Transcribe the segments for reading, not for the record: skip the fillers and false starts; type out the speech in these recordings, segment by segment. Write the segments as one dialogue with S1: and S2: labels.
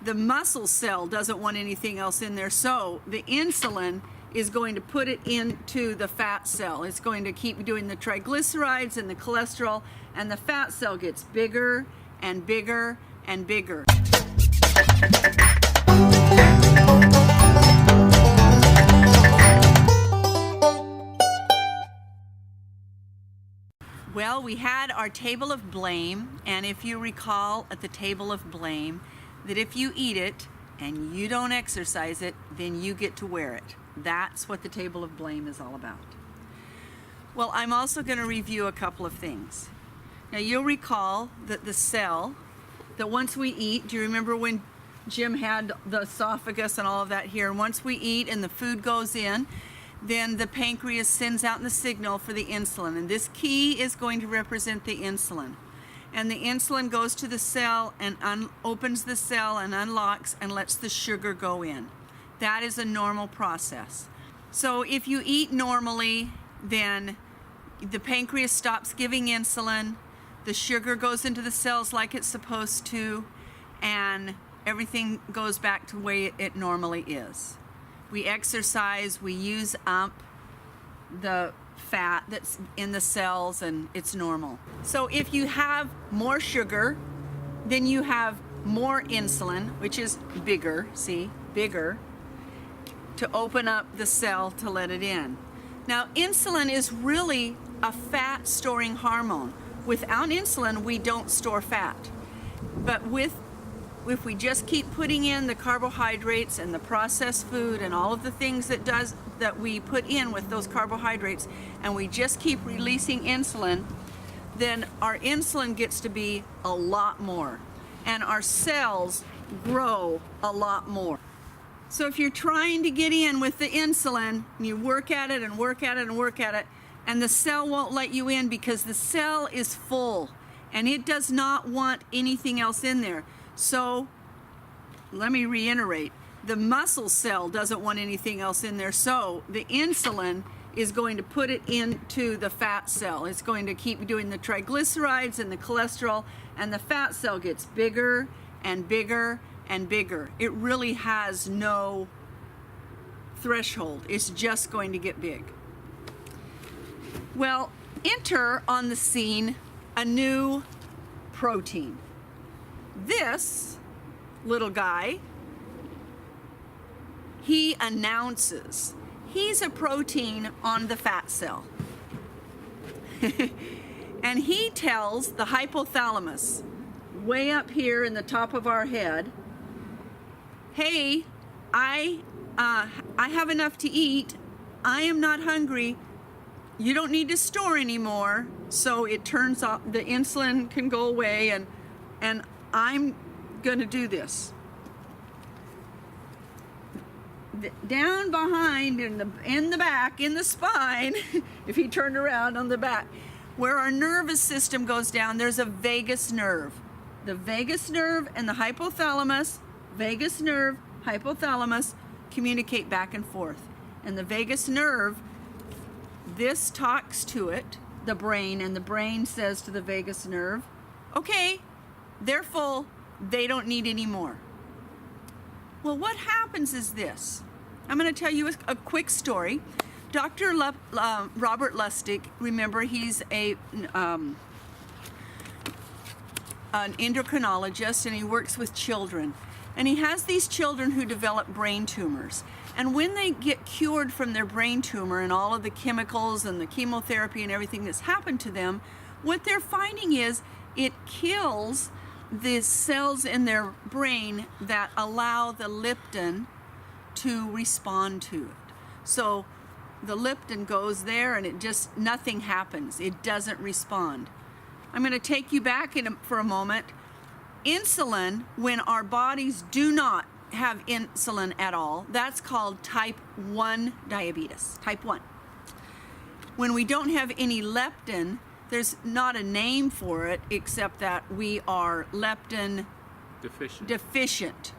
S1: the muscle cell doesn't want anything else in there, so the insulin is going to put it into the fat cell. It's going to keep doing the triglycerides and the cholesterol, and the fat cell gets bigger and bigger and bigger. Well, we had our table of blame, and if you recall at the table of blame, that if you eat it and you don't exercise it, then you get to wear it. That's what the table of blame is all about. Well, I'm also going to review a couple of things. Now, you'll recall that the cell, that once we eat, do you remember when Jim had the esophagus and all of that here? And once we eat and the food goes in, then the pancreas sends out the signal for the insulin. And this key is going to represent the insulin. And the insulin goes to the cell and opens the cell and unlocks and lets the sugar go in. That is a normal process. So if you eat normally, then the pancreas stops giving insulin, the sugar goes into the cells like it's supposed to, and everything goes back to the way it normally is. We exercise, we use up the fat that's in the cells, and it's normal. So if you have more sugar, then you have more insulin, which is bigger, see, bigger, to open up the cell to let it in. Now, insulin is really a fat storing hormone. Without insulin, we don't store fat. But if we just keep putting in the carbohydrates and the processed food and all of the things that we put in with those carbohydrates, and we just keep releasing insulin, then our insulin gets to be a lot more, and our cells grow a lot more. So if you're trying to get in with the insulin, and you work at it and work at it and work at it, and the cell won't let you in because the cell is full and it does not want anything else in there. So let me reiterate, the muscle cell doesn't want anything else in there, so the insulin is going to put it into the fat cell. It's going to keep doing the triglycerides and the cholesterol, and the fat cell gets bigger and bigger and bigger. It really has no threshold. It's just going to get big. Well, enter on the scene a new protein. This little guy, he announces he's a protein on the fat cell. And he tells the hypothalamus, way up here in the top of our head, hey, I have enough to eat. I am not hungry. You don't need to store anymore. So it turns off, the insulin can go away, and I'm going to do this. Down behind in the back, in the spine, if he turned around on the back, where our nervous system goes down, there's a vagus nerve. The vagus nerve and the hypothalamus, vagus nerve, hypothalamus, communicate back and forth. And the vagus nerve, this talks to it, the brain, and the brain says to the vagus nerve, okay, they're full, they don't need any more. Well, what happens is this. I'm going to tell you a quick story. Dr. Robert Lustig, remember, he's an endocrinologist, and he works with children. And he has these children who develop brain tumors. And when they get cured from their brain tumor and all of the chemicals and the chemotherapy and everything that's happened to them, what they're finding is it kills the cells in their brain that allow the leptin to respond to it. So the leptin goes there and it just, nothing happens. It doesn't respond. I'm going to take you back for a moment. Insulin, when our bodies do not have insulin at all, that's called type 1 diabetes, type 1. When we don't have any leptin, there's not a name for it except that we are leptin deficient.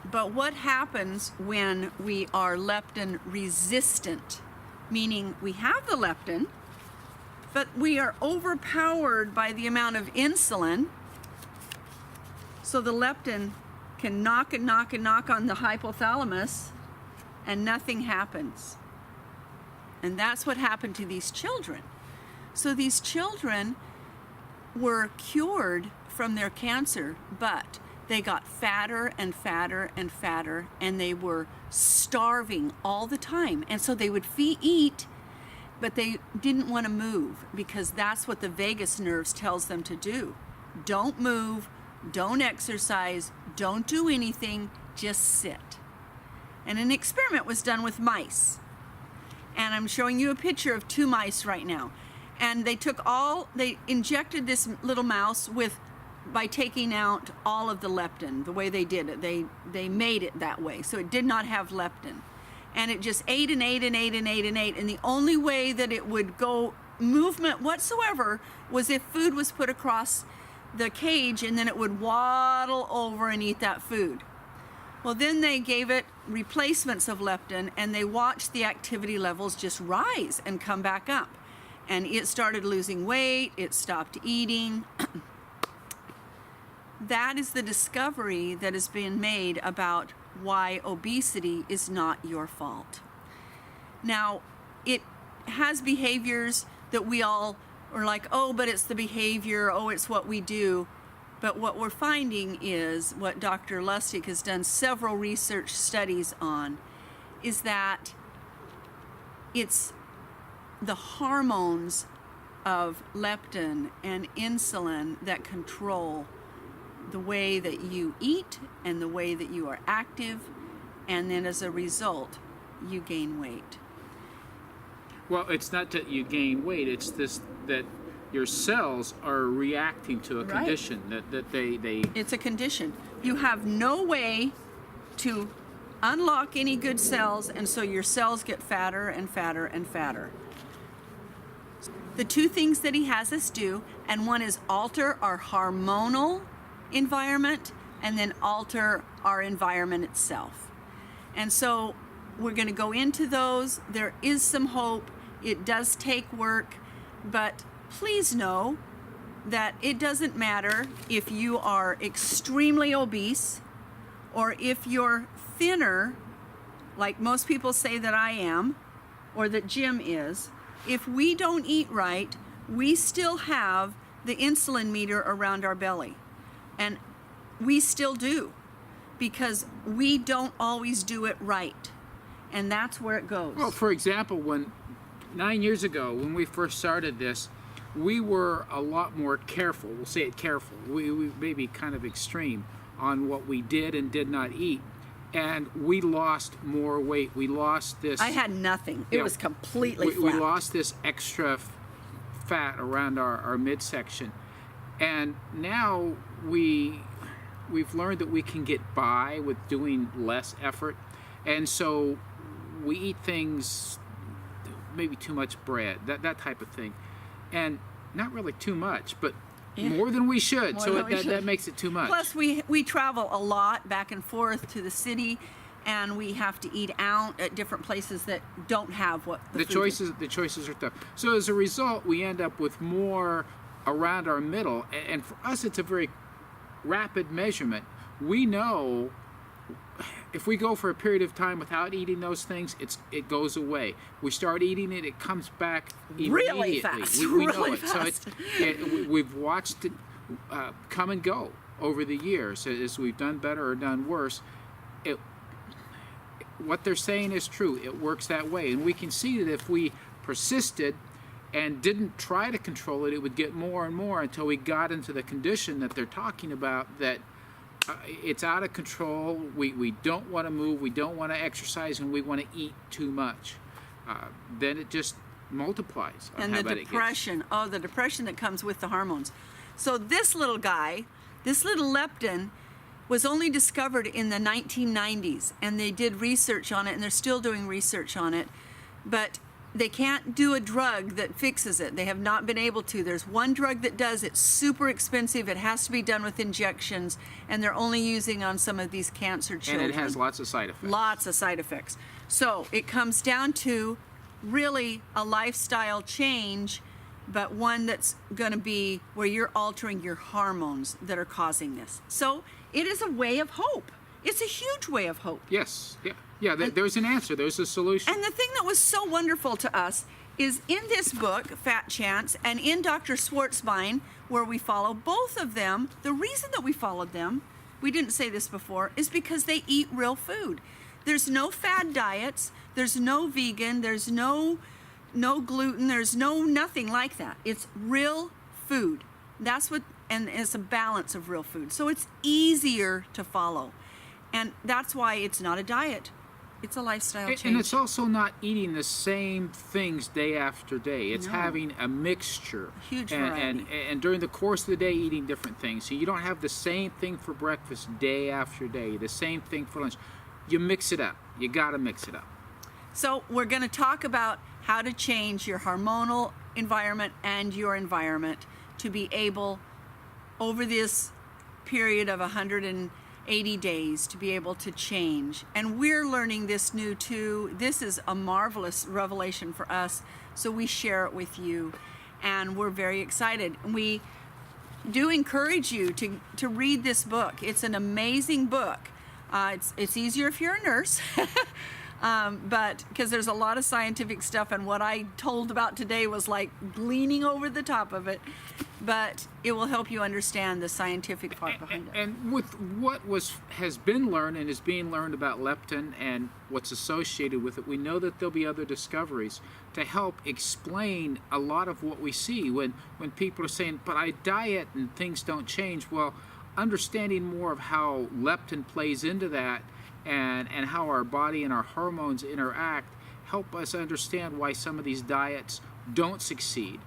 S1: But what happens when we are leptin resistant? Meaning we have the leptin, but we are overpowered by the amount of insulin So the leptin can knock and knock and knock on the hypothalamus and nothing happens. And that's what happened to these children. So these children were cured from their cancer, but they got fatter and fatter and fatter, and they were starving all the time. And so they would eat, but they didn't want to move, because that's what the vagus nerves tells them to do. Don't move, don't exercise, don't do anything, just sit. And an experiment was done with mice. And I'm showing you a picture of 2 mice right now. And they injected this little mouse by taking out all of the leptin, the way they did it. They made it that way, so it did not have leptin. And it just ate and ate and ate and ate and ate. And the only way that it would go movement whatsoever was if food was put across the cage, and then it would waddle over and eat that food. Well, then they gave it replacements of leptin, and they watched the activity levels just rise and come back up. And it started losing weight, it stopped eating. That is the discovery that has been made about why obesity is not your fault. Now, it has behaviors that we all are like, oh, but it's the behavior, oh, it's what we do. But what we're finding is, what Dr. Lustig has done several research studies on, is that it's the hormones of leptin and insulin that control the way that you eat and the way that you are active, and then as a result, you gain weight.
S2: Well, it's not that you gain weight, it's this, that your cells are reacting to a condition, that they...
S1: It's a condition. You have no way to unlock any good cells, and so your cells get fatter and fatter and fatter. The 2 things that he has us do, and one is alter our hormonal environment, and then alter our environment itself. And so we're going to go into those. There is some hope. It does take work, but please know that it doesn't matter if you are extremely obese or if you're thinner, like most people say that I am, or that Jim is. If we don't eat right, we still have the insulin meter around our belly. And we still do, because we don't always do it right. And that's where it goes.
S2: Well, for example, 9 years ago, when we first started this, we were a lot more careful. We'll say it careful. We may be kind of extreme on what we did and did not eat. And we lost more weight. We lost this...
S1: I had nothing. It was completely flat.
S2: We lost this extra fat around our midsection. And now we've learned that we can get by with doing less effort. And so we eat things, maybe too much bread, that type of thing. And not really too much, but more than we should. That makes it too much.
S1: Plus, we travel a lot back and forth to the city, and we have to eat out at different places that don't have what the
S2: choices are tough. So as a result, we end up with more around our middle, and for us, it's a very rapid measurement. We know if we go for a period of time without eating those things, it goes away. We start eating it, it comes back immediately.
S1: Really fast.
S2: We know
S1: really
S2: it.
S1: Fast.
S2: So we've watched it come and go over the years as we've done better or done worse. What they're saying is true. It works that way, and we can see that if we persisted and didn't try to control it, it would get more and more until we got into the condition that they're talking about, that it's out of control. We don't want to move, we don't want to exercise, and we want to eat too much. Then it just multiplies.
S1: And the depression, the depression that comes with the hormones. So this little guy, this little leptin, was only discovered in the 1990s, and they did research on it, and they're still doing research on it, but they can't do a drug that fixes it. They have not been able to. There's one drug that does. It's super expensive. It has to be done with injections, and they're only using on some of these cancer children.
S2: And it has lots of side effects.
S1: Lots of side effects. So it comes down to really a lifestyle change but one that's going to be where you're altering your hormones that are causing this. So it is a way of hope. It's a huge way of hope.
S2: Yes. Yeah. There's an answer. There's a solution.
S1: And the thing that was so wonderful to us is in this book, Fat Chance, and in Dr. Schwartzbein, where we follow both of them, the reason that we followed them, we didn't say this before, is because they eat real food. There's no fad diets, there's no vegan, there's no gluten, there's nothing like that. It's real food. That's what, and it's a balance of real food. So it's easier to follow. And that's why it's not a diet. It's a lifestyle change.
S2: And it's also not eating the same things day after day. It's having a mixture.
S1: Huge variety.
S2: And during the course of the day, eating different things. So you don't have the same thing for breakfast day after day, the same thing for lunch. You mix it up. You got to mix it up.
S1: So we're going to talk about how to change your hormonal environment and your environment to be able, over this period of 180 days, to be able to change. And we're learning this new too. This is a marvelous revelation for us, so we share it with you, and we're very excited. We do encourage you to read this book. It's an amazing book. It's easier if you're a nurse, but because there's a lot of scientific stuff, and what I told about today was like leaning over the top of it, but it will help you understand the scientific part behind it.
S2: And with what has been learned and is being learned about leptin and what's associated with it, we know that there'll be other discoveries to help explain a lot of what we see when people are saying, but I diet and things don't change. Well, understanding more of how leptin plays into that and how our body and our hormones interact help us understand why some of these diets don't succeed.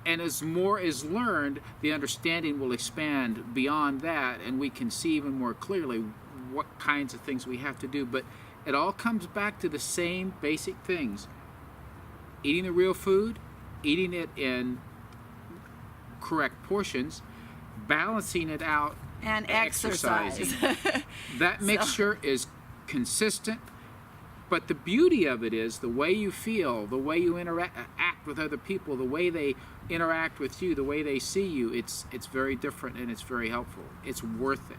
S2: And as more is learned, the understanding will expand beyond that, and we can see even more clearly what kinds of things we have to do. But it all comes back to the same basic things. Eating the real food, eating it in correct portions, balancing it out,
S1: and exercise.
S2: That mixture is consistent, but the beauty of it is the way you feel, the way you act with other people, the way they interact with you, the way they see you, it's very different and it's very helpful. It's worth it.